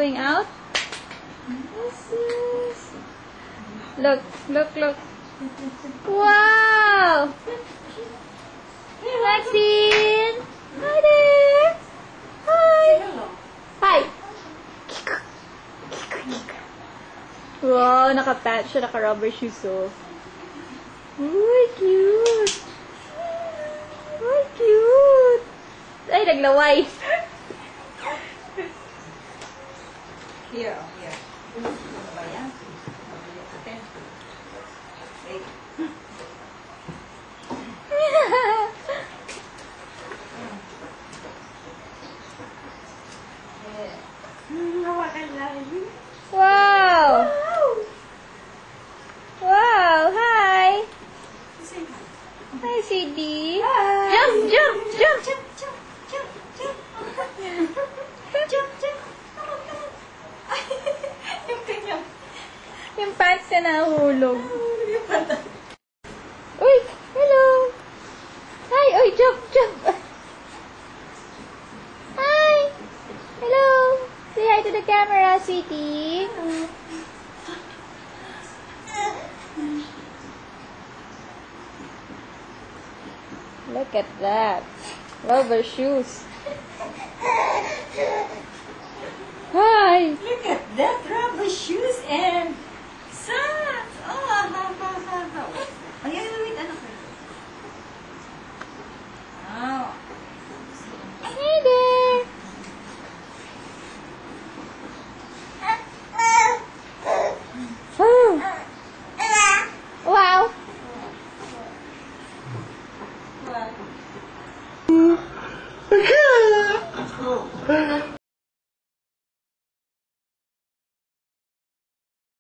going out? Yes. Look, look, look. Wow! Maxine! Hi there! Hi! Hi! Wow, naka-patch siya, naka-rubber shoes, oh. Uy, cute! Uy, cute! Ay, naglaway! Here, here. Ano ba yan? Okay. Wait. Hawakan lang. Wow! Wow! Hi! Hi, CD! Jump! Jump! Jump! Jump, jump, jump, jump. Jump, jump. Yung kanyang. Yung pants na nahulog. Uy! Hello! Hi! Uy! Jump! Jump! Hi! Hello! Say hi to the camera, sweetie! Look at that! Rubber shoes! Hi! Look at that rubber shoes and socks. Oh, ha, ha, ha, ha. Ay, wait, ano ko? Wow. Hey there! Oh. Wow! What?